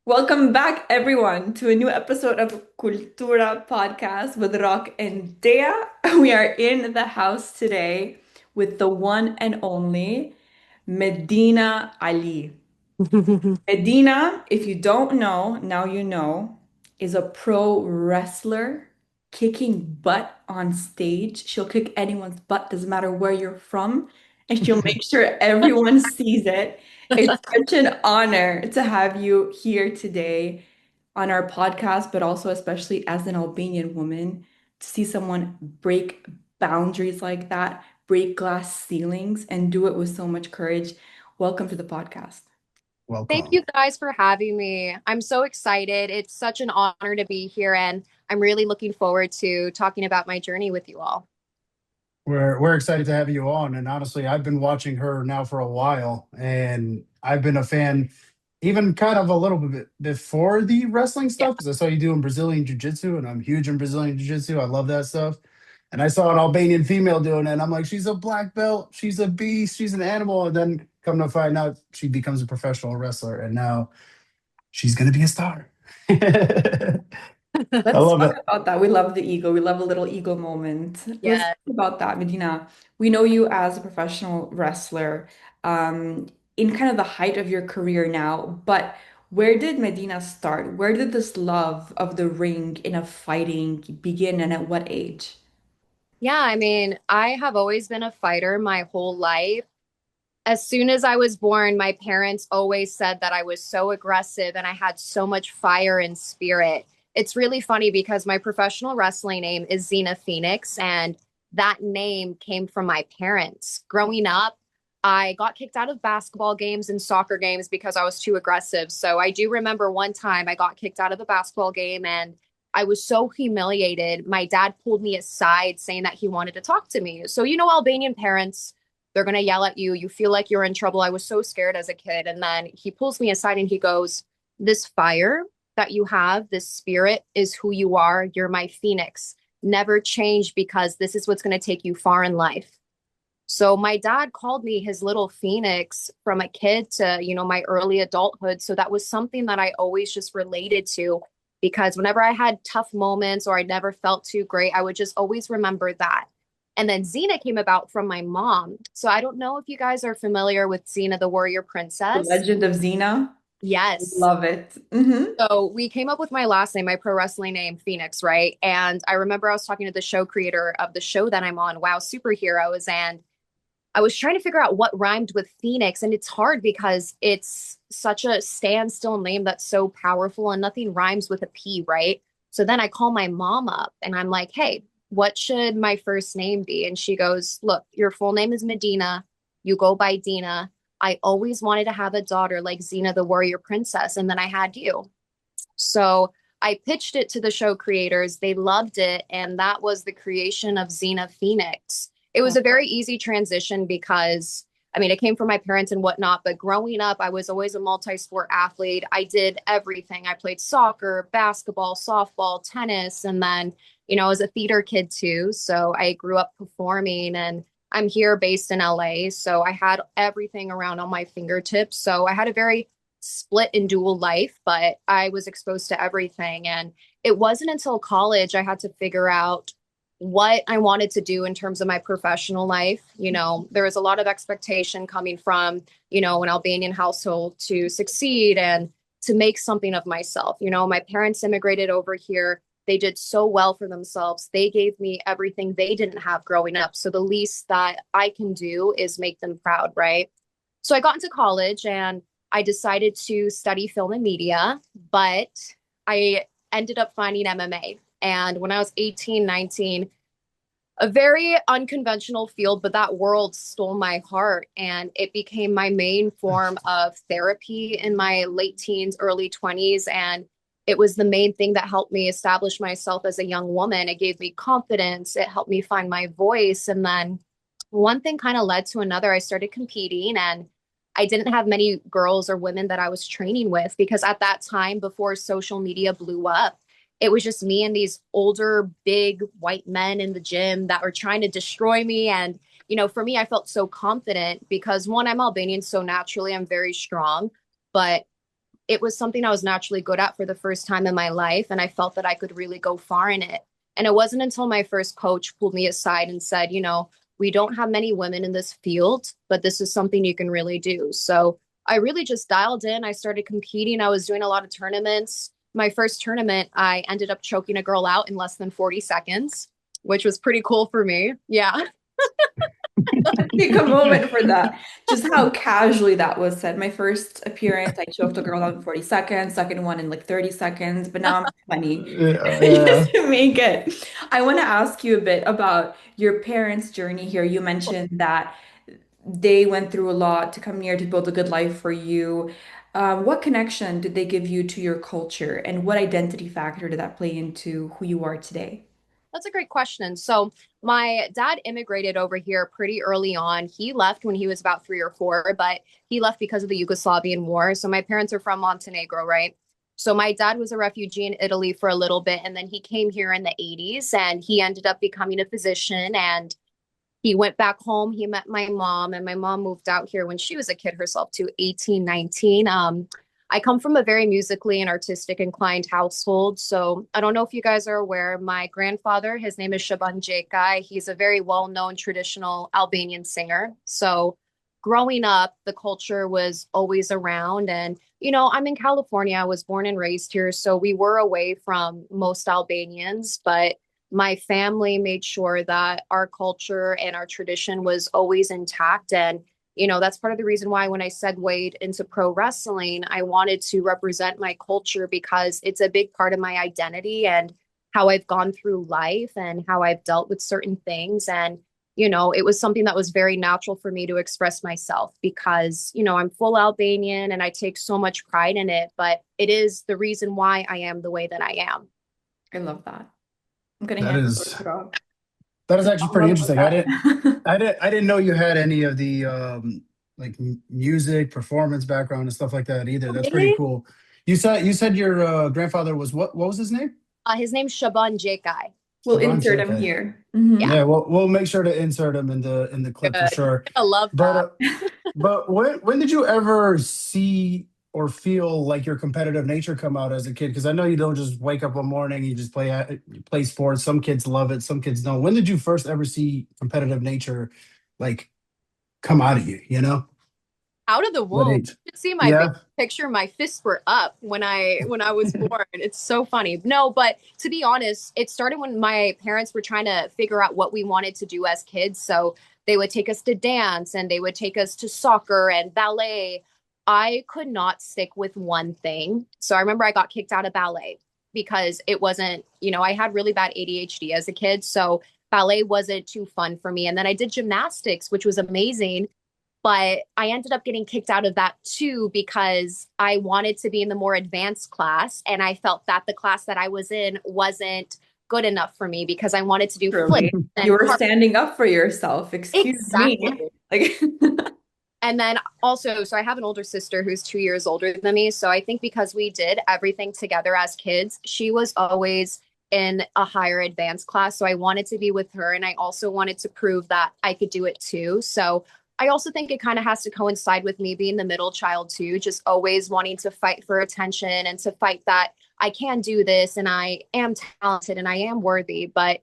Welcome back, everyone, to a new episode of Kultura podcast with Rock and Dea. We are in the house today with the one and only Medina Ali. Medina, if you don't know, now you know, is a pro wrestler kicking butt on stage. She'll kick anyone's butt, doesn't matter where you're from, and she'll make sure everyone sees it. It's such an honor to have you here today on our podcast, but also especially as an Albanian woman, to see someone break boundaries like that, break glass ceilings, and do it with so much courage. Welcome to the podcast. Thank Welcome. you guys for having me. I'm so excited. It's such an honor to be here, and I'm really looking forward to talking about my journey with you all. We're excited to have you on. And honestly, I've been watching her now for a while, and I've been a fan even kind of a little bit before the wrestling Yeah. stuff because I saw you doing Brazilian Jiu-Jitsu, and I'm huge in Brazilian Jiu-Jitsu. I love that stuff. And I saw an Albanian female doing it, and I'm like, she's a black belt, she's a beast, she's an animal. And then come to find out, she becomes a professional wrestler, and now she's gonna be a star. I Let's love talk it. about that. We love the ego. We love a little ego moment. Let's Yeah. talk about that, Medina. We know you as a professional wrestler, um, in kind of the height of your career now, but where did Medina start? Where did this love of the ring in a fighting begin and at what age? Yeah, I mean, I have always been a fighter my whole life. As soon as I was born, my parents always said that I was so aggressive and I had so much fire and spirit. It's really funny because my professional wrestling name is XENA PHOENIX, and that name came from my parents. Growing up, I got kicked out of basketball games and soccer games because I was too aggressive. So I do remember one time I got kicked out of a basketball game and I was so humiliated. My dad pulled me aside saying that he wanted to talk to me. So, Albanian parents, they're going to yell at you. You feel like you're in trouble. I was so scared as a kid. And then he pulls me aside and he goes, "This fire that you have, this spirit is who you are. You're my phoenix. Never change because this is what's going to take you far in life." So my dad called me his little phoenix from a kid to, my early adulthood. So that was something that I always just related to because whenever I had tough moments or I never felt too great, I would just always remember that. And then Xena came about from my mom. So I don't know if you guys are familiar with Xena the Warrior The Princess. Legend of Xena? Yes. Love it. So we came up with my last name, my pro wrestling name, Phoenix, right? And I remember I was talking to the show creator of the show that I'm on, Wow Superheroes, and I was trying to figure out what rhymed with Phoenix, and it's hard because it's such a standstill name that's so powerful and nothing rhymes with a P, right? So then I call my mom up and I'm like, "Hey, what should my first name be?" And she goes, "Look, your full name is Medina. You go by Dina. I always wanted to have a daughter like Xena the Warrior Princess, and then I had you." So I pitched it to the show creators. They loved it. And that was the creation of Xena Phoenix. It was a very easy transition because, I mean, it came from my parents and whatnot. But growing up, I was always a multi sport athlete. I did everything. I played soccer, basketball, softball, tennis. And then, I was a theater kid too. So I grew up performing and I'm here based in LA. So I had everything around on my fingertips. So I had a very split and dual life, but I was exposed to everything. And it wasn't until college I had to figure out what I wanted to do in terms of my professional life. There was a lot of expectation coming from, an Albanian household to succeed and to make something of myself. My parents immigrated over here. They did so well for themselves. They gave me everything they didn't have growing up. So the least that I can do is make them proud, right? So I got into college and I decided to study film and media, but I ended up finding MMA. And when I was 18, 19, a very unconventional field, but that world stole my heart. And it became my main form of therapy in my late teens, early 20s. And it was the main thing that helped me establish myself as a young woman. It gave me confidence, it helped me find my voice. And then one thing kind of led to another. I started competing and I didn't have many girls or women that I was training with because at that time, before social media blew up, it was just me and these older, big white men in the gym that were trying to destroy me. And, for me, I felt so confident because one, I'm Albanian, so naturally I'm very strong. But it was something I was naturally good at for the first time in my life. And I felt that I could really go far in it. And it wasn't until my first coach pulled me aside and said, we don't have many women in this field, but this is something you can really do. So I really just dialed in. I started competing. I was doing a lot of tournaments. My first tournament, I ended up choking a girl out in less than 40 seconds, which was pretty cool for me. Yeah. Take a moment for that. Just how casually that was said. My first appearance, I choked a girl out in 40 seconds, second one in like 30 seconds, but now I'm 20 Yeah, just yeah. to make it. I want to ask you a bit about your parents' journey here. You mentioned that they went through a lot to come here to build a good life for you. What connection did they give you to your culture, and what identity factor did that play into who you are today? That's a great question. So, my dad immigrated over here pretty early on. He left when he was about 3 or 4, but he left because of the Yugoslavian war. So, my parents are from Montenegro, right? So, my dad was a refugee in Italy for a little bit, and then he came here in the 80s and he ended up becoming a physician. And he went back home. He met my mom, and my mom moved out here when she was a kid herself to 18, 19. I come from a very musically and artistic inclined household. So I don't know if you guys are aware, my grandfather, his name is Shaban Jekai. He's a very well-known traditional Albanian singer. So growing up, the culture was always around. And, I'm in California. I was born and raised here. So we were away from most Albanians, but my family made sure that our culture and our tradition was always intact. And that's part of the reason why when I segued into pro wrestling, I wanted to represent my culture because it's a big part of my identity and how I've gone through life and how I've dealt with certain things. And, it was something that was very natural for me to express myself because, I'm full Albanian and I take so much pride in it, but it is the reason why I am the way that I am. I love that. I'm gonna That hand it over is to Rob. that is actually I pretty love interesting. that. I didn't know you had any of the like music performance background and stuff like that either. That's pretty Really? cool. You said your grandfather was what was his name? His name's Shaban Jekai. We'll Saban insert him JK. here. Yeah, Yeah, we'll make sure to insert him in the clip for good. sure. I love But that. uh, but when did you ever see or feel like your competitive nature come out as a kid? Because I know you don't just wake up one morning, you just play sports. Some kids love it, some kids don't. When did you first ever see competitive nature like come out of you? Out of the What womb. age? You should see my baby Yeah. picture. My fists were up when I was born. It's so funny. No, but to be honest, it started when my parents were trying to figure out what we wanted to do as kids. So they would take us to dance and they would take us to soccer and ballet. I could not stick with one thing. So I remember I got kicked out of ballet because it wasn't, I had really bad ADHD as a kid. So ballet wasn't too fun for me. And then I did gymnastics, which was amazing, but I ended up getting kicked out of that too because I wanted to be in the more advanced class. And I felt that the class that I was in wasn't good enough for me because I wanted to do flips Truly. You and were standing up for yourself. Excuse me. exactly. Like, And then also, so I have an older sister who's 2 years older than me. So I think because we did everything together as kids, she was always in a higher advanced class. So I wanted to be with her. And I also wanted to prove that I could do it too. So I also think it kind of has to coincide with me being the middle child too, just always wanting to fight for attention and to fight that I can do this and I am talented and I am worthy. But,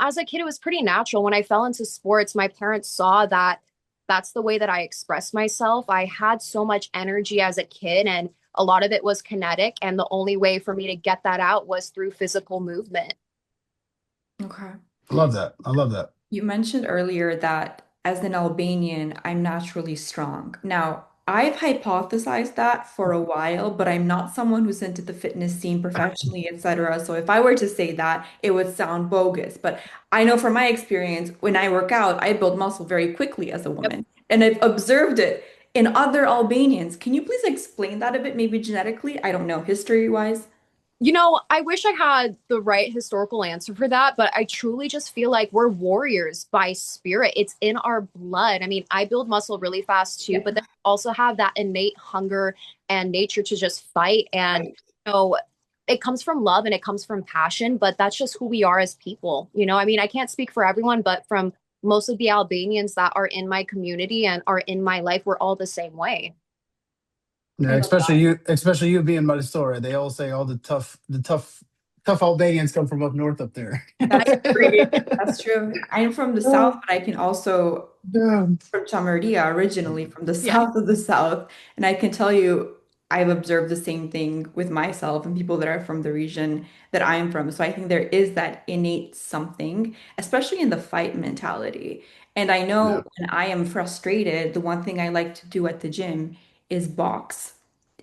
as a kid, it was pretty natural. When I fell into sports, my parents saw that that's the way that I expressed myself. I had so much energy as a kid, and a lot of it was kinetic. And the only way for me to get that out was through physical movement. okay. I love that. I love that. You mentioned earlier that as an Albanian, I'm naturally strong. Now, I've hypothesized that for a while, but I'm not someone who's into the fitness scene professionally, etc. So if I were to say that, it would sound bogus. But I know from my experience, when I work out, I build muscle very quickly as a Yep. woman. And I've observed it in other Albanians. Can you please explain that a bit, maybe genetically? I don't know, history-wise. I wish I had the right historical answer for that, but I truly just feel like we're warriors by spirit. It's in our blood. I mean, I build muscle really fast too, Yeah, but then I also have that innate hunger and nature to just fight. And, right. it comes from love and it comes from passion, but that's just who we are as people. I mean, I can't speak for everyone, but from most of the Albanians that are in my community and are in my life, we're all the same way. Yeah, I love that. especially you being Mysore. They all say all tough Albanians come from up north up there. I agree. That's true. I'm from the south, Oh, but I can also damn. from Chamardia, originally from the Yeah. south of the south. And I can tell you, I've observed the same thing with myself and people that are from the region that I'm from. So I think there is that innate something, especially in the fight mentality. And I know Yeah. when I am frustrated, the one thing I like to do at the gym is box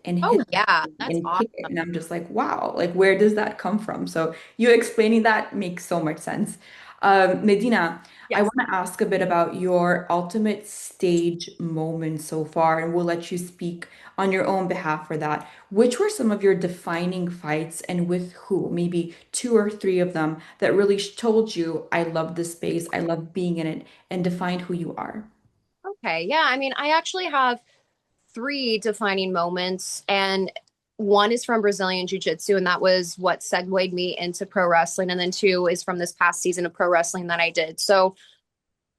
and Oh, hit yeah. something That's and awesome. kick it. And I'm just like, wow, like where does that come from? So you explaining that makes so much sense. Medina, I Yes. want to ask a bit about your ultimate stage moment so far, and we'll let you speak on your own behalf for that. Which were some of your defining fights and with who? Maybe two or three of them that really told you, I love this space, I love being in it, and defined who you are. Okay. Yeah. I mean, I actually have three defining moments, and one is from Brazilian Jiu Jitsu, and that was what segued me into pro wrestling. And then two is from this past season of pro wrestling that I did. So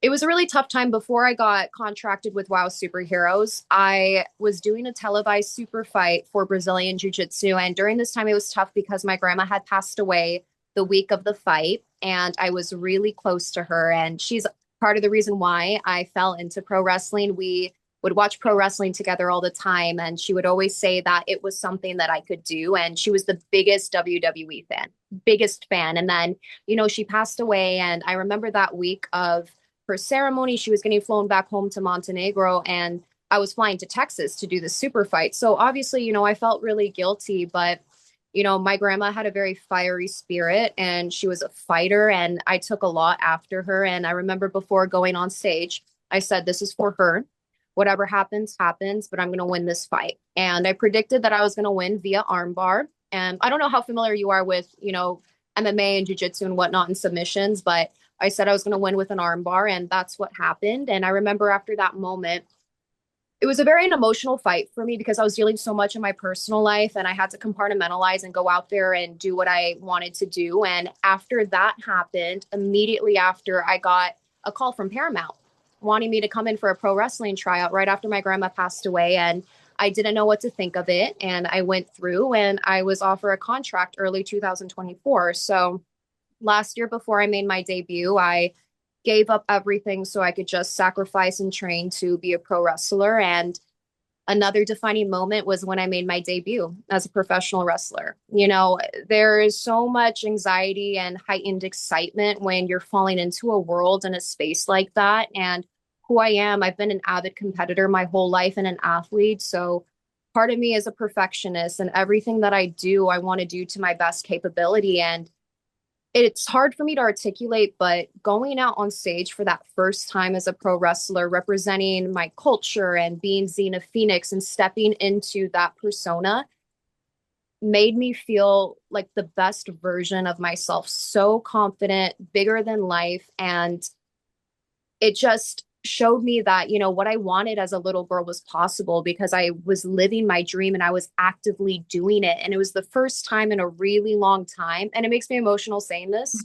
it was a really tough time before I got contracted with WoW Superheroes. I was doing a televised super fight for Brazilian Jiu Jitsu. And during this time, it was tough because my grandma had passed away the week of the fight. And I was really close to her. And she's part of the reason why I fell into pro wrestling. We would watch pro wrestling together all the time. And she would always say that it was something that I could do. And she was the biggest WWE fan, biggest fan. And then, she passed away. And I remember that week of her ceremony. She was getting flown back home to Montenegro, and I was flying to Texas to do the super fight. So obviously, I felt really guilty, but my grandma had a very fiery spirit and she was a fighter, and I took a lot after her. And I remember before going on stage, I said, this is for her. Whatever happens, happens, but I'm going to win this fight. And I predicted that I was going to win via armbar. And I don't know how familiar you are with, MMA and jiu-jitsu and whatnot and submissions, but I said I was going to win with an armbar, and that's what happened. And I remember after that moment, it was a very an emotional fight for me because I was dealing so much in my personal life, and I had to compartmentalize and go out there and do what I wanted to do. And after that happened, immediately after, I got a call from Paramount wanting me to come in for a pro wrestling tryout right after my grandma passed away. And I didn't know what to think of it. And I went through and I was offered a contract early 2024. So last year before I made my debut, I gave up everything so I could just sacrifice and train to be a pro wrestler. And another defining moment was when I made my debut as a professional wrestler. There is so much anxiety and heightened excitement when you're falling into a world and a space like that. And who I am, I've been an avid competitor my whole life and an athlete. So part of me is a perfectionist, and everything that I do, I want to do to my best capability. And it's hard for me to articulate, but going out on stage for that first time as a pro wrestler, representing my culture and being XENA PHOENIX and stepping into that persona made me feel like the best version of myself, so confident, bigger than life. And it just showed me that, what I wanted as a little girl was possible because I was living my dream and I was actively doing it. And it was the first time in a really long time. And it makes me emotional saying this.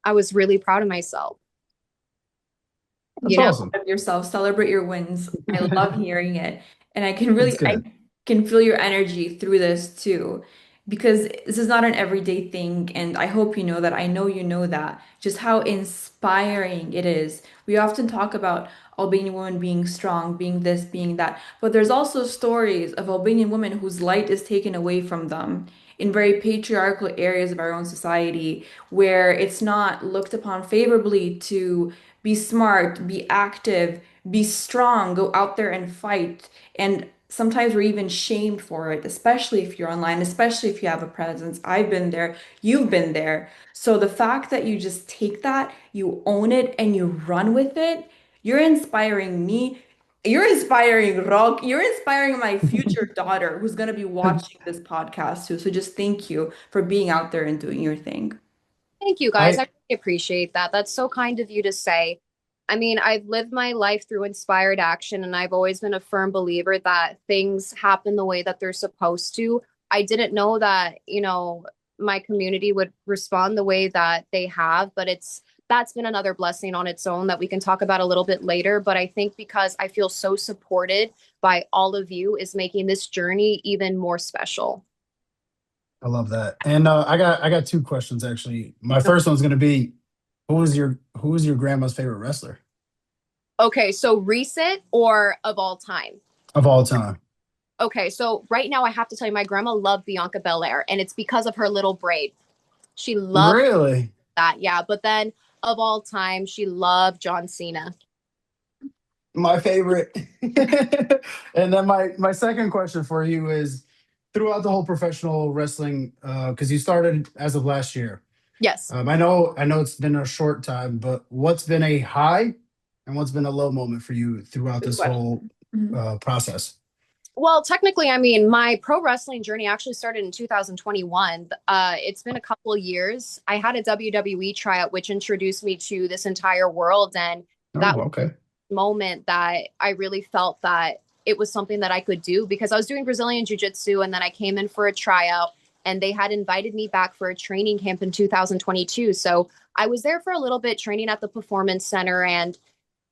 I was really proud of myself, That's you know? awesome. Of yourself, celebrate your wins. I love hearing it. And That's I good. can feel your energy through this too. Because this is not an everyday thing, and I hope you know that. I know you know that. Just how inspiring it is. We often talk about Albanian women being strong, being this, being that, but there's also stories of Albanian women whose light is taken away from them in very patriarchal areas of our own society, where it's not looked upon favorably to be smart, be active, be strong, go out there and fight. And sometimes we're even shamed for it, especially if you're online, especially if you have a presence. I've been there, you've been there. So the fact that you just take that, you own it, and you run with it, you're inspiring me. You're inspiring Rock. You're inspiring my future daughter who's going to be watching this podcast too. So just thank you for being out there and doing your thing. Thank you guys. I I really appreciate that. That's so kind of you to say. I mean, I've lived my life through inspired action, and I've always been a firm believer that things happen the way that they're supposed to. I didn't know that, my community would respond the way that they have, but it's that's been another blessing on its own that we can talk about a little bit later. But I think because I feel so supported by all of you is making this journey even more special. I love that. And I got two questions actually. My first one's gonna be, who was your grandma's favorite wrestler Okay, so recent or of all time? of all time? Okay, so right now I have to tell you, my grandma loved Bianca Belair, and it's because of her little braid. She loved Really? that, yeah. But then of all time, she loved John Cena. My favorite. And then my second question for you is, throughout the whole professional wrestling, because you started as of last year. Yes. I know it's been a short time, but what's been a high and what's been a low moment for you throughout Good this question. whole Mhm. process? Well, technically, I mean, my pro wrestling journey actually started in 2021. It's been a couple of years. I had a WWE tryout, which introduced me to this entire world. And Oh, that okay. moment that I really felt that it was something that I could do because I was doing Brazilian Jiu Jitsu and then I came in for a tryout and they had invited me back for a training camp in 2022. So I was there for a little bit training at the Performance Center and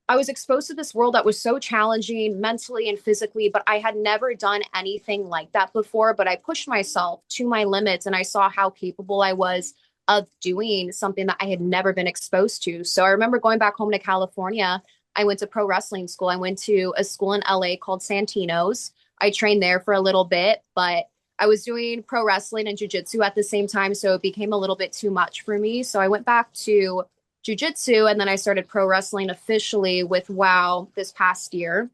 I was exposed to this world that was so challenging mentally and physically, but I had never done anything like that before. But I pushed myself to my limits and I saw how capable I was of doing something that I had never been exposed to. So I remember going back home to California. I went to pro wrestling school. I went to a school in LA called Santino's. I trained there for a little bit, but I was doing pro wrestling and jujitsu at the same time. So it became a little bit too much for me. So I went back to jujitsu and then I started pro wrestling officially with WoW this past year.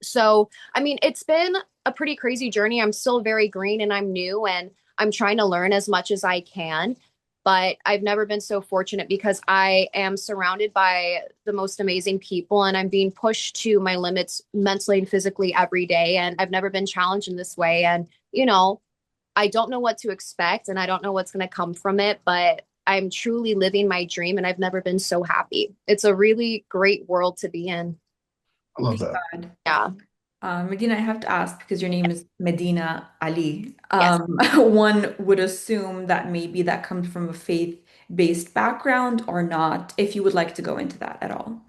So, I mean, it's been a pretty crazy journey. I'm still very green and I'm new and I'm trying to learn as much as I can. But I've never been so fortunate because I am surrounded by the most amazing people and I'm being pushed to my limits mentally and physically every day. And I've never been challenged in this way. And, you know, I don't know what to expect and I don't know what's going to come from it, but I'm truly living my dream and I've never been so happy. It's a really great world to be in. I love Thank that. God. Yeah. Medina, I have to ask because your name is Medina Ali. Yes. One would assume that maybe that comes from a faith-based background or not, if you would like to go into that at all.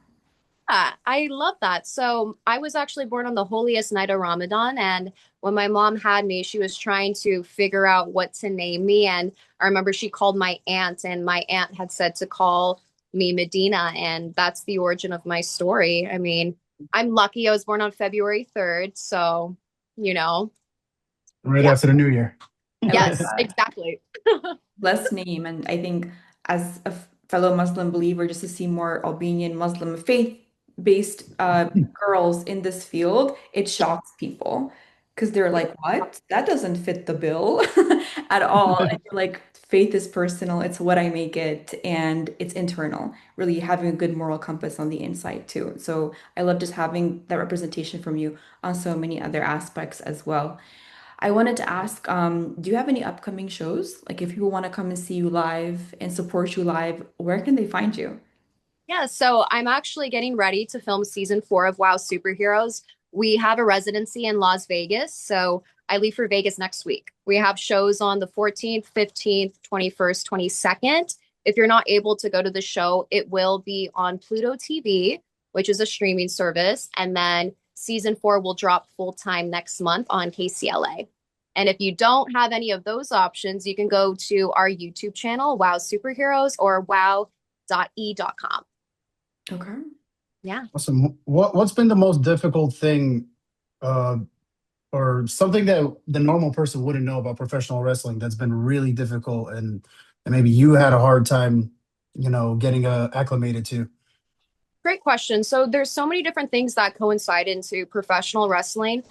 I love that. So I was actually born on the holiest night of Ramadan. And when my mom had me, she was trying to figure out what to name me. And I remember she called my aunt, and my aunt had said to call me Medina. And that's the origin of my story. I mean, I'm lucky I was born on February 3rd. So, you know, Right yeah. after the new year. I love Yes, that. exactly. Blessed name. And I think as a fellow Muslim believer, just to see more Albanian Muslim faith-based girls in this field, it shocks people because they're like, what? That doesn't fit the bill at all. And you're like, faith is personal. It's what I make it, and it's internal. Really having a good moral compass on the inside too. So I love just having that representation from you on so many other aspects as well. I wanted to ask, do you have any upcoming shows? Like if people want to come and see you live and support you live, where can they find you? Yeah, so I'm actually getting ready to film season 4 of WoW Superheroes. We have a residency in Las Vegas, so I leave for Vegas next week. We have shows on the 14th, 15th, 21st, 22nd. If you're not able to go to the show, it will be on Pluto TV, which is a streaming service, and then season 4 will drop full time next month on KCLA. And if you don't have any of those options, you can go to our YouTube channel, WoW Superheroes, or wow.e.com. Okay. Yeah. Awesome. What's been the most difficult thing, uh, or something that the normal person wouldn't know about professional wrestling that's been really difficult, and maybe you had a hard time, getting acclimated to? Great question. So there's so many different things that coincide into professional wrestling.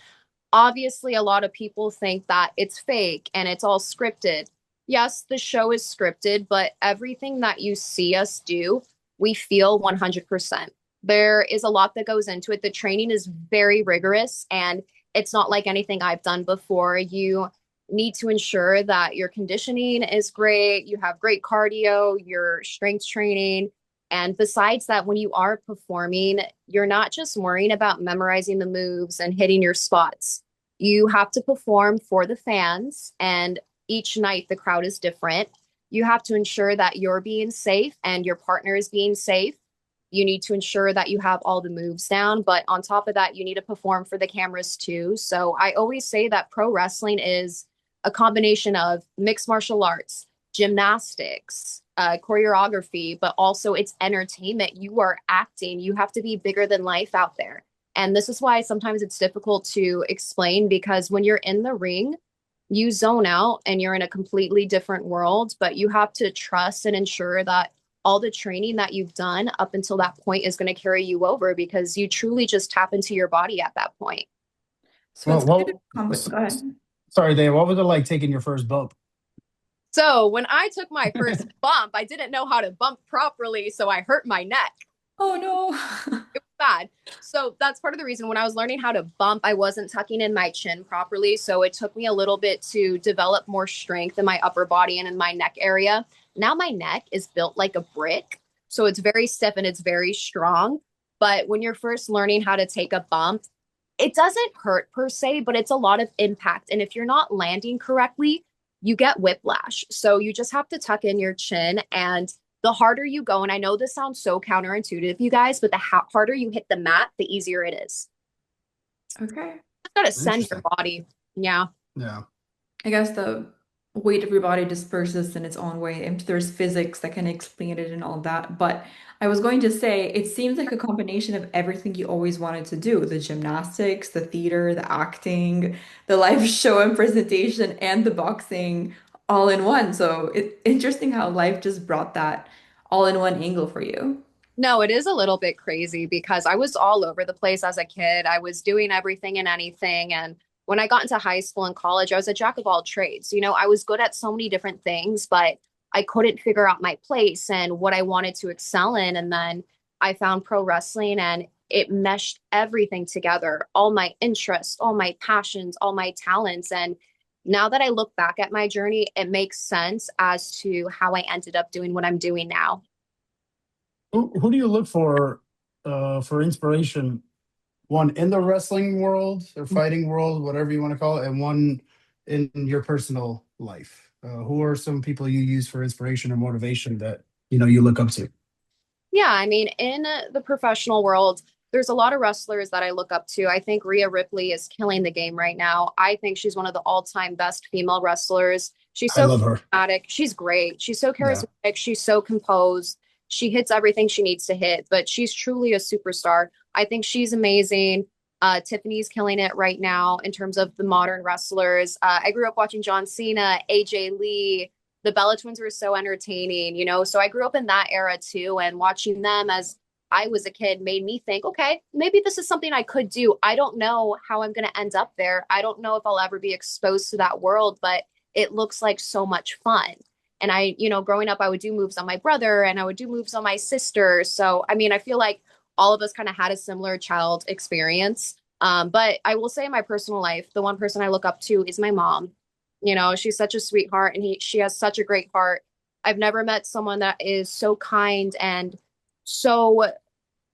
Obviously, a lot of people think that it's fake and it's all scripted. Yes, the show is scripted, but everything that you see us do, we feel 100%. There is a lot that goes into it. The training is very rigorous and it's not like anything I've done before. You need to ensure that your conditioning is great, you have great cardio, your strength training. And besides that, when you are performing, you're not just worrying about memorizing the moves and hitting your spots. You have to perform for the fans, and each night the crowd is different. You have to ensure that you're being safe and your partner is being safe. You need to ensure that you have all the moves down. But on top of that, you need to perform for the cameras too. So I always say that pro wrestling is a combination of mixed martial arts, gymnastics, choreography, but also it's entertainment. You are acting, you have to be bigger than life out there. And this is why sometimes it's difficult to explain because when you're in the ring, you zone out and you're in a completely different world, but you have to trust and ensure that all the training that you've done up until that point is going to carry you over because you truly just tap into your body at that point. So Well, it's kind of well, go ahead. sorry, Dave. What was it like taking your first bump? So when I took my first bump, I didn't know how to bump properly, so I hurt my neck. Oh no. It was bad. So that's part of the reason when I was learning how to bump, I wasn't tucking in my chin properly. So it took me a little bit to develop more strength in my upper body and in my neck area. Now my neck is built like a brick. So it's very stiff and it's very strong. But when you're first learning how to take a bump, it doesn't hurt per se, but it's a lot of impact. And if you're not landing correctly, you get whiplash. So you just have to tuck in your chin and the harder you go, and I know this sounds so counterintuitive, you guys, but the harder you hit the mat, the easier it is. Okay. Just gotta send your Interesting. body. Yeah. Yeah. I guess the weight of your body disperses in its own way. And there's physics that can explain it and all that. But I was going to say, it seems like a combination of everything you always wanted to do, the gymnastics, the theater, the acting, the live show and presentation, and the boxing all in one. So it's interesting how life just brought that all in one angle for you. No, it is a little bit crazy because I was all over the place as a kid. I was doing everything and anything. And when I got into high school and college, I was a jack of all trades. You know, I was good at so many different things, but I couldn't figure out my place and what I wanted to excel in. And then I found pro wrestling and it meshed everything together, all my interests, all my passions, all my talents. And now that I look back at my journey, it makes sense as to how I ended up doing what I'm doing now. Who do you look for inspiration? One in the wrestling world or fighting world, whatever you want to call it, and one in your personal life. Who are some people you use for inspiration or motivation that you look up to? Yeah, I mean, in the professional world, there's a lot of wrestlers that I look up to. I think Rhea Ripley is killing the game right now. I think she's one of the all-time best female wrestlers. She's I so love her. charismatic. She's great. She's so Yeah, charismatic. She's so composed. She hits everything she needs to hit, but she's truly a superstar. I think she's amazing. Tiffany's killing it right now in terms of the modern wrestlers. I grew up watching John Cena, AJ Lee, the Bella twins were so entertaining, you know. So I grew up in that era too, and watching them as I was a kid made me think, okay, maybe this is something I could do. I don't know how I'm going to end up there. I don't know if I'll ever be exposed to that world, but it looks like so much fun. And I, you know, growing up, I would do moves on my brother and I would do moves on my sister. So, I mean, I feel like all of us kind of had a similar child experience. But I will say in my personal life, the one person I look up to is my mom. You know, she's such a sweetheart and she has such a great heart. I've never met someone that is so kind and so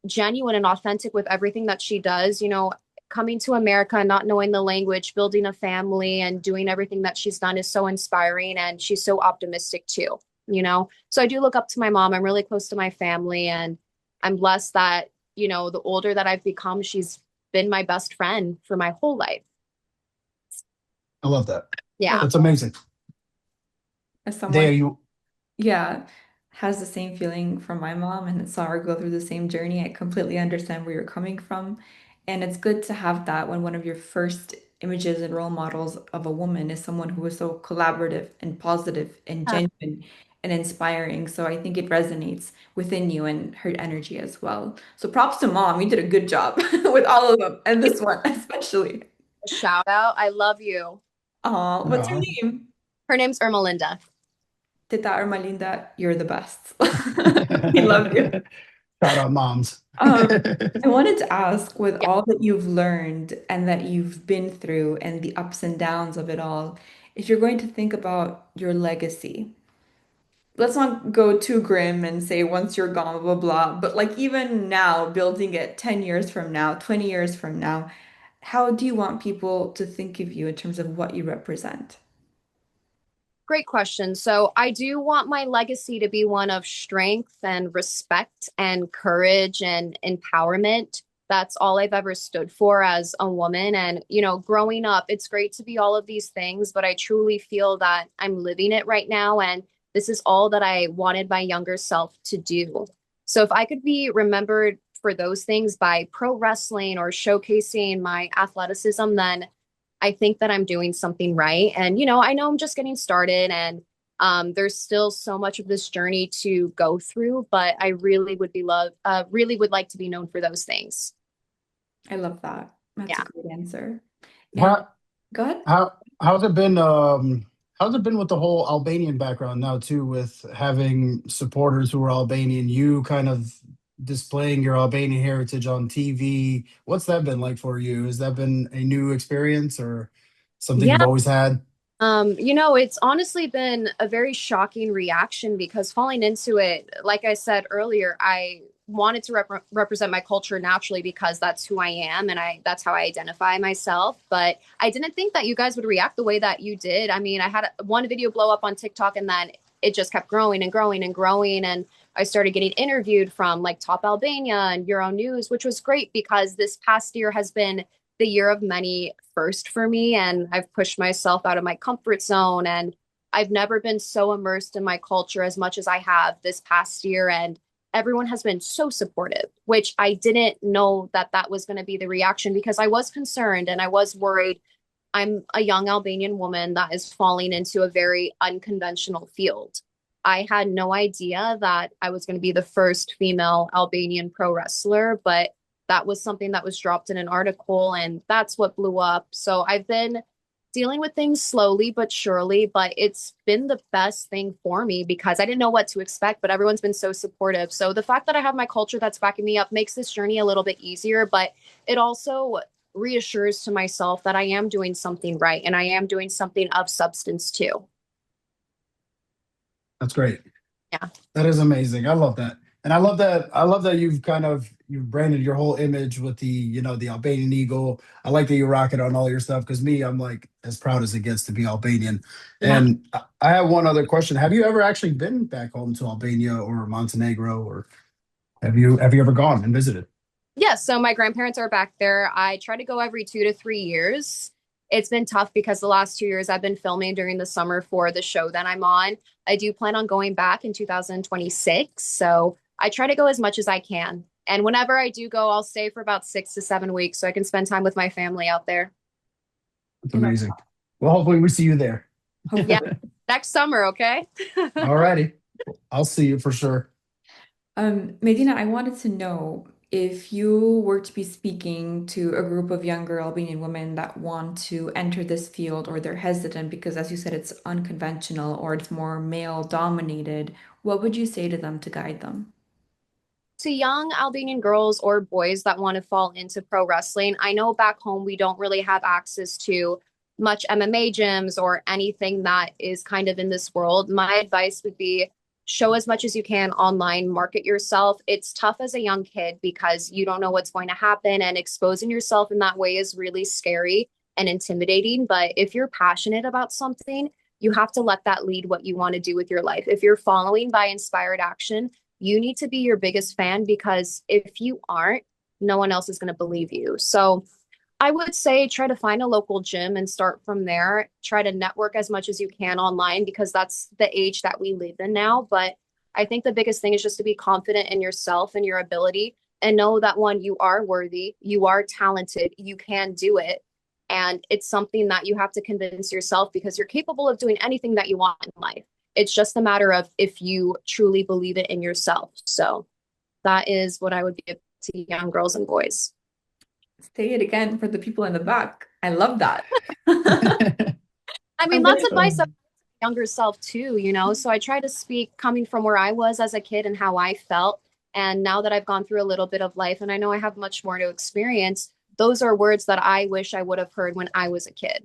genuine and authentic with everything that she does. You know, coming to America, not knowing the language, building a family, and doing everything that she's done is so inspiring. And she's so optimistic too, you know. So I do look up to my mom. I'm really close to my family. And I'm blessed that, you know, the older that I've become, she's been my best friend for my whole life. I love that. Yeah. That's That's amazing. as someone, There you. yeah, has the same feeling from my mom and saw her go through the same journey. I completely understand where you're coming from. And it's good to have that when one of your first images and role models of a woman is someone who is so collaborative and positive and genuine and inspiring. So I think it resonates within you and her energy as well. So props to mom. You did a good job with all of them and this one especially. Shout out. I love you. What's her No. name? Her name's Irma Linda. Tita Armalinda, you're the best. We love you. Shout out moms. Um, I wanted to ask, with Yeah. all that you've learned and that you've been through and the ups and downs of it all, if you're going to think about your legacy, let's not go too grim and say once you're gone, blah, blah, blah, but like even now, building it 10 years from now, 20 years from now, how do you want people to think of you in terms of what you represent? Great question. So I do want my legacy to be one of strength and respect and courage and empowerment. That's all I've ever stood for as a woman. And, growing up, it's great to be all of these things, but I truly feel that I'm living it right now. And this is all that I wanted my younger self to do. So if I could be remembered for those things by pro wrestling or showcasing my athleticism, then I think that I'm doing something right. And, I know I'm just getting started and there's still so much of this journey to go through, but I really would like to be known for those things. I love that. That's a Yeah. great answer. And How go ahead. how's it been? How's it been with the whole Albanian background now too, with having supporters who are Albanian, you kind of displaying your Albanian heritage on TV? What's that been like for you? Has that been a new experience or something Yeah. you've always had? It's honestly been a very shocking reaction because falling into it, like I said earlier, I wanted to represent my culture naturally because that's who I am and that's how I identify myself. But I didn't think that you guys would react the way that you did. I mean, I had one video blow up on TikTok and then it just kept growing and growing and growing. And I started getting interviewed from like Top Albania and Euro News, which was great because this past year has been the year of many first for me, and I've pushed myself out of my comfort zone, and I've never been so immersed in my culture as much as I have this past year. And everyone has been so supportive, which I didn't know that that was going to be the reaction because I was concerned and I was worried. I'm a young Albanian woman that is falling into a very unconventional field. I had no idea that I was going to be the first female Albanian pro wrestler, but that was something that was dropped in an article and that's what blew up. So I've been dealing with things slowly but surely, but it's been the best thing for me because I didn't know what to expect, but everyone's been so supportive. So the fact that I have my culture that's backing me up makes this journey a little bit easier, but it also reassures to myself that I am doing something right and I am doing something of substance too. That's great. Yeah. That is amazing. I love that. And I love that you've branded your whole image with the Albanian eagle. I like that you rock it on all your stuff because me, I'm like as proud as it gets to be Albanian. Yeah. And I have one other question. Have you ever actually been back home to Albania or Montenegro, or have you ever gone and visited? Yeah, so my grandparents are back there. I try to go every 2 to 3 years. It's been tough because the last 2 years I've been filming during the summer for the show that I'm on. I do plan on going back in 2026. So I try to go as much as I can. And whenever I do go, I'll stay for about 6 to 7 weeks so I can spend time with my family out there. It's I love amazing. Well, hopefully we see you there. that. Yeah, Hopefully. next summer, okay? All righty. I'll see you for sure. Medina, I wanted to know if you were to be speaking to a group of younger Albanian women that want to enter this field or they're hesitant because, as you said, it's unconventional or it's more male dominated, what would you say to them to guide them? To young Albanian girls or boys that want to fall into pro wrestling, I know back home we don't really have access to much MMA gyms or anything that is kind of in this world. My advice would be show as much as you can online, market yourself. It's tough as a young kid because you don't know what's going to happen, and exposing yourself in that way is really scary and intimidating. But if you're passionate about something, you have to let that lead what you want to do with your life. If you're following by inspired action, you need to be your biggest fan because if you aren't, no one else is going to believe you. So I would say try to find a local gym and start from there. Try to network as much as you can online because that's the age that we live in now. But I think the biggest thing is just to be confident in yourself and your ability and know that one, you are worthy, you are talented, you can do it. And it's something that you have to convince yourself because you're capable of doing anything that you want in life. It's just a matter of if you truly believe it in yourself. So that is what I would give to young girls and boys. Say it again for the people in the back. I love that. I mean, I'm that's gonna advice of my younger self too, So I try to speak coming from where I was as a kid and how I felt. And now that I've gone through a little bit of life and I know I have much more to experience, those are words that I wish I would have heard when I was a kid.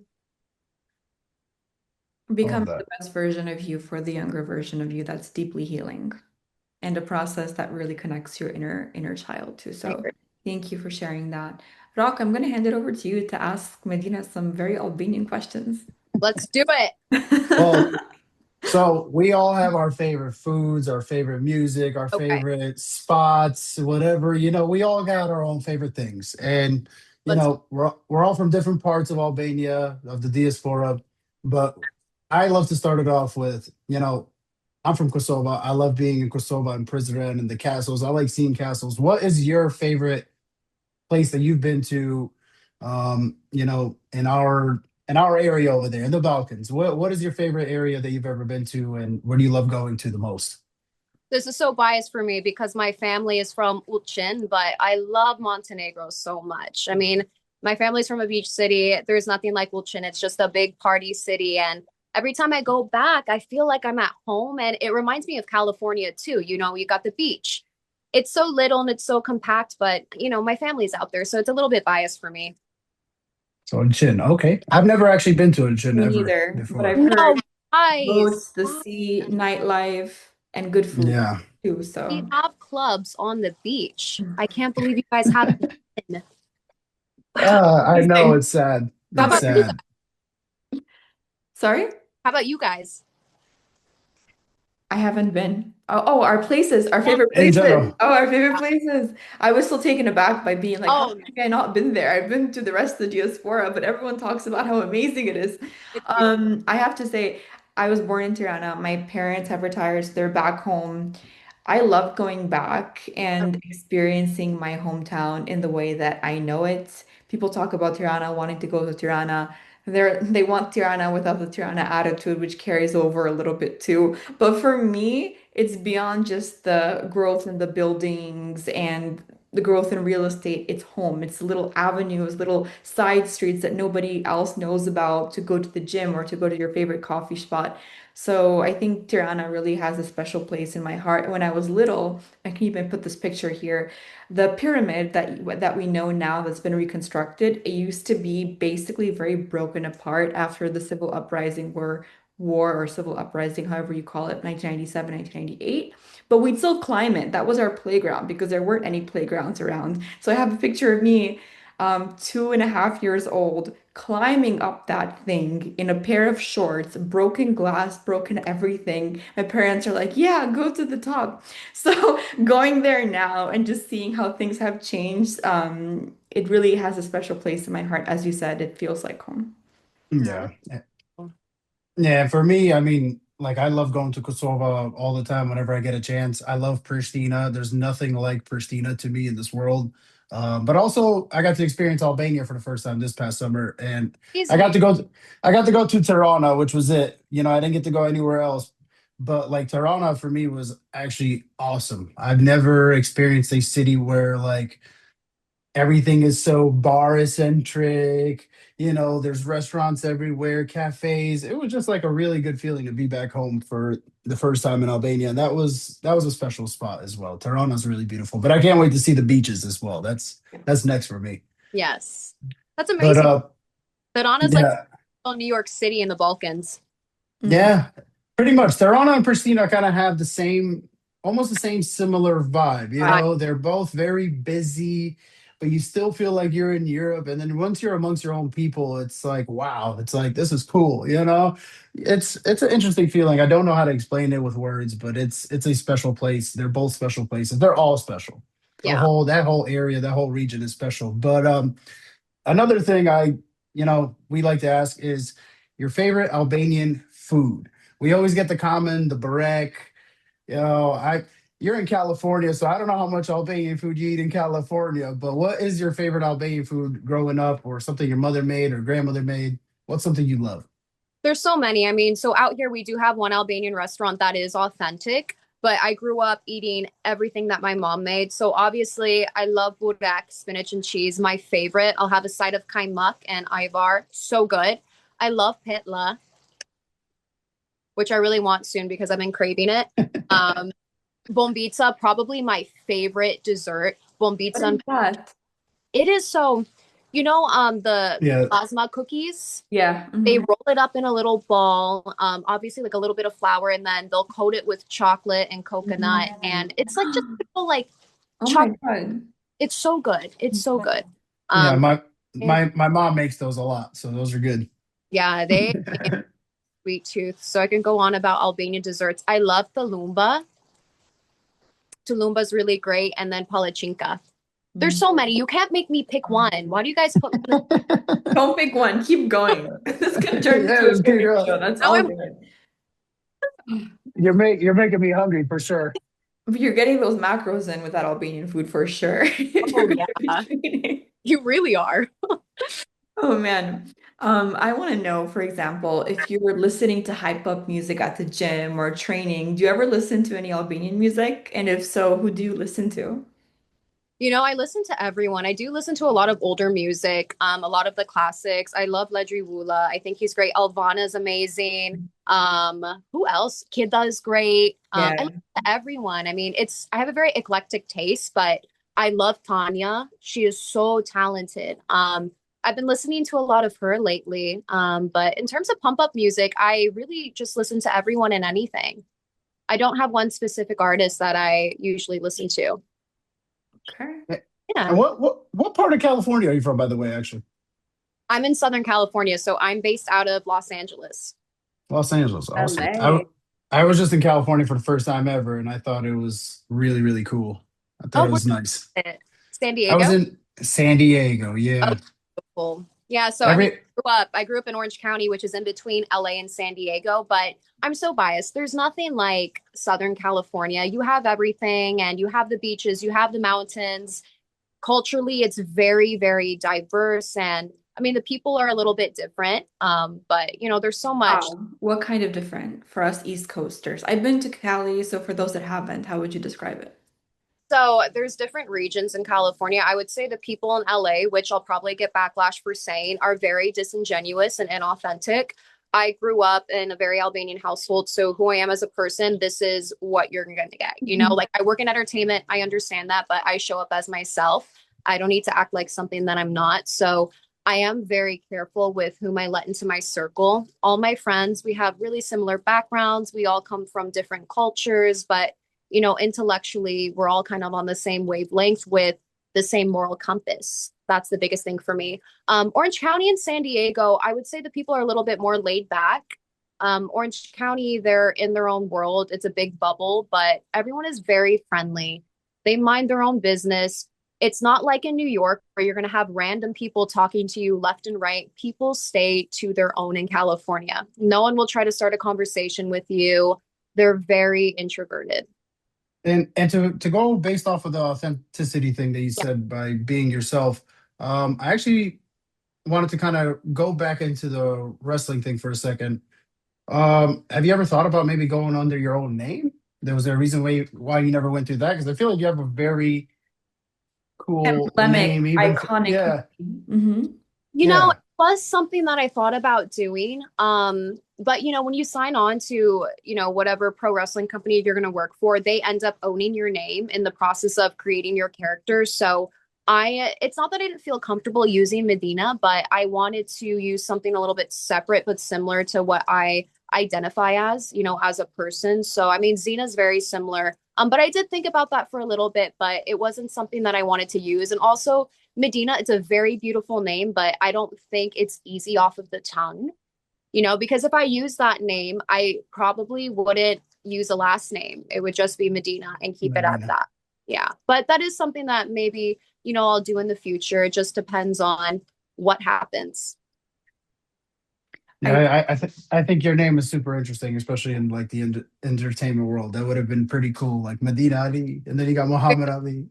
I love become the that. best version of you for the younger version of you that's deeply healing and a process that really connects your inner child too. I So agree. thank you for sharing that. Rock, I'm gonna hand it over to you to ask Medina some very Albanian questions. Let's do it. Well, So we all have our favorite foods, our favorite music, our Okay, favorite spots, whatever. We all got our own favorite things, and let's. we're all from different parts of Albania, of the diaspora. But I love to start it off with, I'm from Kosovo. I love being in Kosovo and Prizren and the castles. I like seeing castles. What is your favorite place that you've been to, in our area over there in the Balkans? What is your favorite area that you've ever been to, and where do you love going to the most? This is so biased for me because my family is from Ulcin, but I love Montenegro so much. I mean, my family's from a beach city. There's nothing like Ulcin. It's just a big party city. And every time I go back, I feel like I'm at home. And it reminds me of California too. You got the beach. It's so little and it's so compact, but my family's out there. So it's a little bit biased for me. So in Chin, okay. I've never actually been to a Chin Me ever neither, but before. I've heard No, guys, boats, the sea, nightlife, and good food Yeah. too. we So, have clubs on the beach. I can't believe you guys haven't been. I know amazing. it's sad. How It's about you sad. guys? Sorry? How about you guys? I haven't been. Our places, our favorite In places. general. Oh, our favorite places. I was still taken aback by being like, how Oh, have I not been there? I've been to the rest of the diaspora, but everyone talks about how amazing it is. it's beautiful. I have to say, I was born in Tirana. My parents have retired, so they're back home. I love going back and experiencing my hometown in the way that I know it. People talk about Tirana, wanting to go to Tirana. They want Tirana without the Tirana attitude, which carries over a little bit too. But for me, it's beyond just the growth in the buildings and the growth in real estate. It's home. It's little avenues, little side streets that nobody else knows about to go to the gym or to go to your favorite coffee spot. So I think Tirana really has a special place in my heart. When I was little, I can even put this picture here. The pyramid that we know now that's been reconstructed, it used to be basically very broken apart after the civil uprising war or civil uprising, however you call it, 1997, 1998. But we'd still climb it. That was our playground because there weren't any playgrounds around. So I have a picture of me, 2.5 years old, climbing up that thing in a pair of shorts, broken glass, broken everything. My parents are like, yeah, go to the top. So going there now and just seeing how things have changed, it really has a special place in my heart. As you said, it feels like home. Yeah. Yeah, for me, I mean, like I love going to Kosovo all the time whenever I get a chance. I love Pristina. There's nothing like Pristina to me in this world. But also, I got to experience Albania for the first time this past summer, and I got Amazing. to go. I got to go to Tirana, which was it. I didn't get to go anywhere else. But like Tirana for me was actually awesome. I've never experienced a city where like everything is so bar centric. There's restaurants everywhere, cafes. It was just like a really good feeling to be back home for the first time in Albania. And that was a special spot as well. Tirana's really beautiful, but I can't wait to see the beaches as well. That's next for me. Yes. That's But amazing. Tirana's like yeah, New York City in the Balkans. Mm. yeah, pretty much. Tirana and Pristina kind of have the same, almost the same similar vibe. I, They're both very busy, but you still feel like you're in Europe. And then once you're amongst your own people, it's like, wow, it's like this is cool. It's an interesting feeling. I don't know how to explain it with words, but it's a special place. They're both special places. They're all special. yeah. That whole area, that whole region is special. But another thing we like to ask is your favorite Albanian food. We always get the common, the barek. You're in California, so I don't know how much Albanian food you eat in California, but what is your favorite Albanian food growing up, or something your mother made or grandmother made? What's something you love? There's so many. I mean, so out here we do have one Albanian restaurant that is authentic, but I grew up eating everything that my mom made. So obviously, I love burak, spinach and cheese, my favorite. I'll have a side of kaymak and ivar, so good. I love pitla, which I really want soon because I've been craving it. Um, Bombita, probably my favorite dessert. What Bombita, is that? it is so, the Yeah. plasma cookies. Yeah. They Hmm. roll it up in a little ball, obviously like a little bit of flour, and then they'll coat it with chocolate and coconut, and it's like just little like Oh my chocolate. God. It's so good. It's so good. Yeah, Um, my and my my mom makes those a lot, so those are good. yeah, they sweet tooth, so I can go on about Albanian desserts. I love tulumba. Tulumba's really great, and then palachinka. There's Mm. so many. You can't make me pick one. Why do you guys put me in the Don't pick one. Keep going. This could turn Yeah, into a just keep cooking going. show. That's now all I'm good. You're making me hungry for sure. But you're getting those macros in with that Albanian food for sure. You're oh gonna be yeah. training. You really are. Oh man. I want to know, for example, if you were listening to hype up music at the gym or training, do you ever listen to any Albanian music? And if so, who do you listen to? You know, I listen to everyone. I do listen to a lot of older music, a lot of the classics. I love Ledri Wula. I think he's great. Alvana is amazing. Who else? Kida is great. I Yeah. listen to everyone. I mean, I have a very eclectic taste, but I love Tanya. She is so talented. I've been listening to a lot of her lately. But in terms of pump up music, I really just listen to everyone and anything. I don't have one specific artist that I usually listen to. Okay. And Yeah. what part of California are you from, by the way? Actually, I'm in Southern California, so I'm based out of Los Angeles. Los Angeles, awesome. LA. I was just in California for the first time ever, and I thought it was really really cool. I thought Oh, it where's was nice. it? San I was Diego? in San Diego. Oh, Yeah, cool. Yeah, so I mean, every I grew up in Orange County, which is in between LA and San Diego, but I'm so biased. There's nothing like Southern California. You have everything and you have the beaches, you have the mountains. Culturally, it's very, very diverse and I mean, the people are a little bit different. But there's so much. What kind of different for us East Coasters? I've been to Cali, so for those that haven't, how would you describe it? So there's different regions in California. I would say the people in LA, which I'll probably get backlash for saying, are very disingenuous and inauthentic. I grew up in a very Albanian household, so who I am as a person, this is what you're going to get. Mhm. Like I work in entertainment, I understand that, but I show up as myself. I don't need to act like something that I'm not. So I am very careful with whom I let into my circle. All my friends, we have really similar backgrounds. We all come from different cultures, but intellectually, we're all kind of on the same wavelength with the same moral compass. That's the biggest thing for me. Orange County and San Diego, I would say the people are a little bit more laid back. Orange County, they're in their own world. It's a big bubble, but everyone is very friendly. They mind their own business. It's not like in New York where you're going to have random people talking to you left and right. People stay to their own in California. No one will try to start a conversation with you. They're very introverted. and to go based off of the authenticity thing that you said by being yourself. I actually wanted to kind of go back into the wrestling thing for a second. Have you ever thought about maybe going under your own name? There was a reason why you never went through that because I feel like you have a very cool Emblematic, name, even for, iconic yeah, name. Hmm. It yeah, was something that I thought about doing. But when you sign on to, whatever pro wrestling company you're going to work for, they end up owning your name in the process of creating your character. So it's not that I didn't feel comfortable using Medina, but I wanted to use something a little bit separate, but similar to what I identify as, as a person. So, I mean, Xena's very similar. But I did think about that for a little bit, but it wasn't something that I wanted to use. And also, Medina, it's a very beautiful name, but I don't think it's easy off of the tongue, because if I use that name, I probably wouldn't use a last name. It would just be Medina and keep it at Medina. that. Yeah. But that is something that maybe, I'll do in the future. It just depends on what happens. Yeah, I I think your name is super interesting, especially in like the entertainment world. That would have been pretty cool, like Medina Ali, and then you got Muhammad Ali.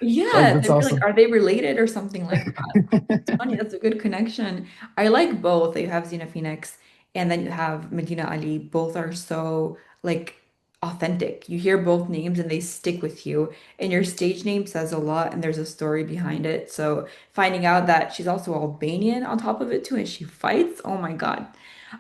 Yeah, That's I feel like awesome. are they related or something like that? It's funny, that's a good connection. I like both. You have Xena Phoenix and then you have Medina Ali. Both are so like authentic. You hear both names and they stick with you. And your stage name says a lot and there's a story behind it. So finding out that she's also Albanian on top of it too and she fights, oh my God.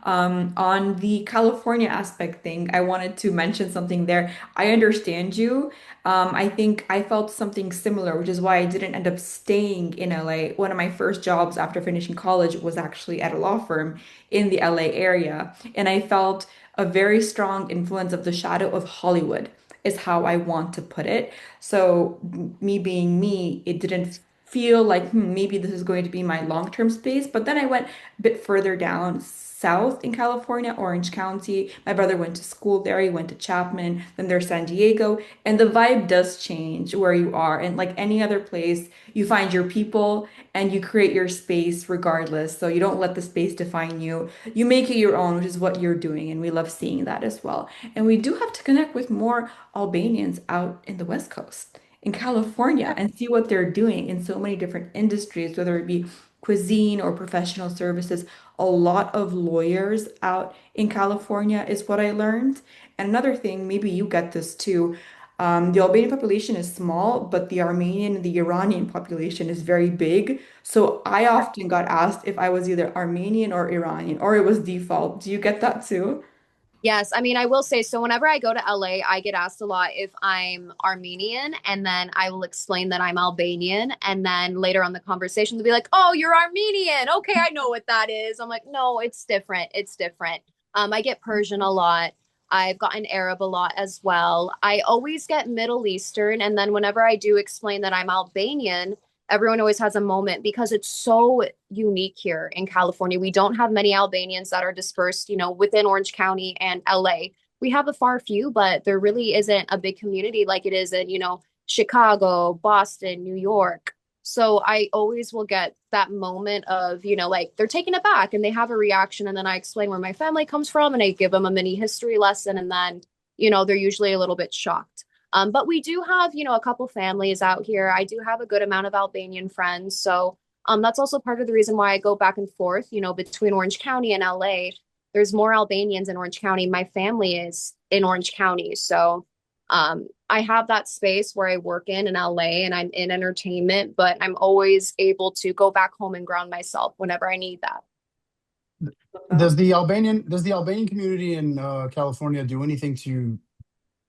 On the California aspect thing, I wanted to mention something there. I understand you. I think I felt something similar, which is why I didn't end up staying in LA. One of my first jobs after finishing college was actually at a law firm in the LA area. And I felt a very strong influence of the shadow of Hollywood, is how I want to put it. So, me being me, it didn't feel like maybe this is going to be my long-term space. But then I went a bit further down south in California, Orange County. My brother went to school there. He went to Chapman, then there's San Diego, and the vibe does change where you are. And like any other place, you find your people and you create your space regardless. So you don't let the space define you. You make it your own, which is what you're doing, and we love seeing that as well. And we do have to connect with more Albanians out in the West Coast, in California, and see what they're doing in so many different industries, whether it be cuisine or professional services. A lot of lawyers out in California is what I learned. And another thing, maybe you get this too. The Albanian population is small, but the Armenian and the Iranian population is very big. So I often got asked if I was either Armenian or Iranian, or it was default. Do you get that too? Yes, I mean, I will say so. Whenever I go to LA, I get asked a lot if I'm Armenian, and then I will explain that I'm Albanian. And then later on the conversation, they'll be like, "Oh, you're Armenian. Okay, I know what that is." I'm like, "No, it's different. It's different." I get Persian a lot. I've gotten Arab a lot as well. I always get Middle Eastern, and then whenever I do explain that I'm Albanian, everyone always has a moment because it's so unique here in California. We don't have many Albanians that are dispersed, within Orange County and LA. We have a far few, but there really isn't a big community like it is in, Chicago, Boston, New York. So I always will get that moment of, like they're taken aback and they have a reaction. And then I explain where my family comes from and I give them a mini history lesson. And then, they're usually a little bit shocked. But we do have, a couple families out here. I do have a good amount of Albanian friends. So that's also part of the reason why I go back and forth, between Orange County and LA. There's more Albanians in Orange County. My family is in Orange County. So I have that space where I work in LA and I'm in entertainment, but I'm always able to go back home and ground myself whenever I need that. Does the Albanian community in California do anything to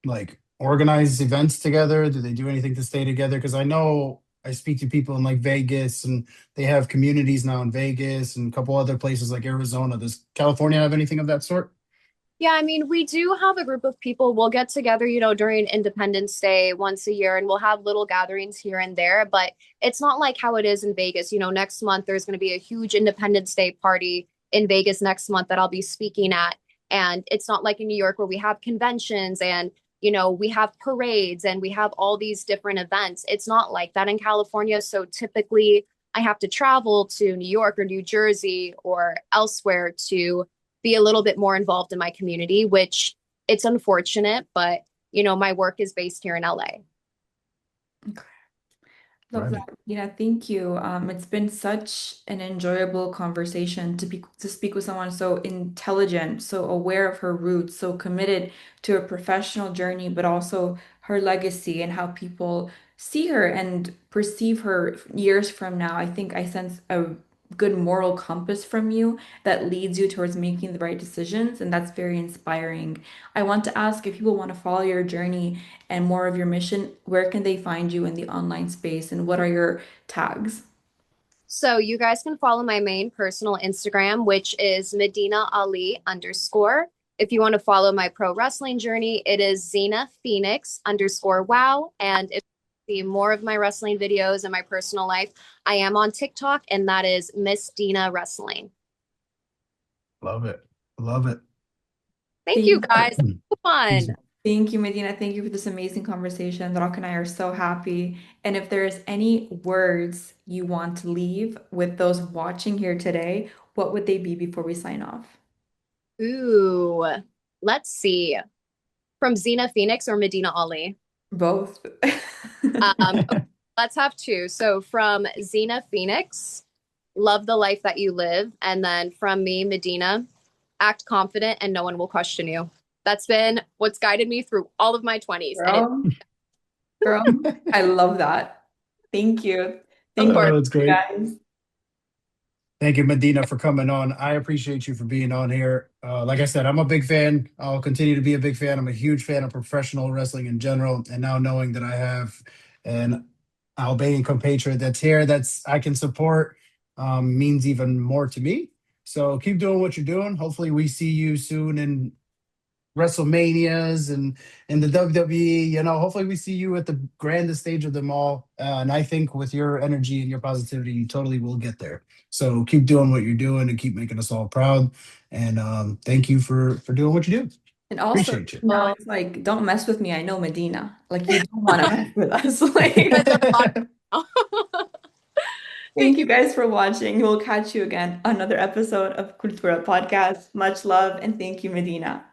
like organize events together? Do they do anything to stay together? Because I know I speak to people in like Vegas and they have communities now in Vegas and a couple other places like Arizona. Does California have anything of that sort? Yeah, I mean, we do have a group of people. We'll get together, during Independence Day once a year, and we'll have little gatherings here and there. But it's not like how it is in Vegas. Next month there's going to be a huge Independence Day party in Vegas next month that I'll be speaking at. And it's not like in New York where we have conventions and, we have parades and we have all these different events. It's not like that in California. So typically I have to travel to New York or New Jersey or elsewhere to be a little bit more involved in my community, which it's unfortunate, but my work is based here in LA. Love that. Right. Yeah, thank you. It's been such an enjoyable conversation to speak with someone so intelligent, so aware of her roots, so committed to a professional journey, but also her legacy and how people see her and perceive her years from now. I think I sense a good moral compass from you that leads you towards making the right decisions, and that's very inspiring. I want to ask if people want to follow your journey and more of your mission, where can they find you in the online space and what are your tags? So you guys can follow my main personal Instagram, which is Medina Ali underscore. If you want to follow my pro wrestling journey, it is XENA PHOENIX underscore wow. And if you see more of my wrestling videos and my personal life, I am on TikTok, and that is Miss Dina Wrestling. Love it. Love it. Thank you Thank, guys. Fun. thank you, Medina. Thank you for this amazing conversation. Rock and I are so happy. And if there's any words you want to leave with those watching here today, what would they be before we sign off? Ooh, let's see. From Xena Phoenix or Medina Ali? Both. Okay, let's have two. So from Xena Phoenix, love the life that you live. And then from me, Medina, act confident and no one will question you. That's been what's guided me through all of my 20s. And it, Girl, girl, I love that. Thank you. of Thank course, Oh, that's you, great. guys. Thank you, Medina, for coming on. I appreciate you for being on here. Like I said, I'm a big fan. I'll continue to be a big fan. I'm a huge fan of professional wrestling in general. And now knowing that I have an Albanian compatriot that's here, that's I can support, means even more to me. So keep doing what you're doing. Hopefully, we see you soon in WrestleManias and the WWE. You know, hopefully we see you at the grandest stage of them all. And I think with your energy and your positivity, you totally will get there. So keep doing what you're doing and keep making us all proud. And thank you for doing what you do. And also Appreciate you. now Well, it's like, don't mess with me. I know Medina. Like you don't want to mess with us. you guys Like, are hot. thank Thank you. you guys for watching. We'll catch you again another episode of Kultura Podcast. Much love and thank you, Medina.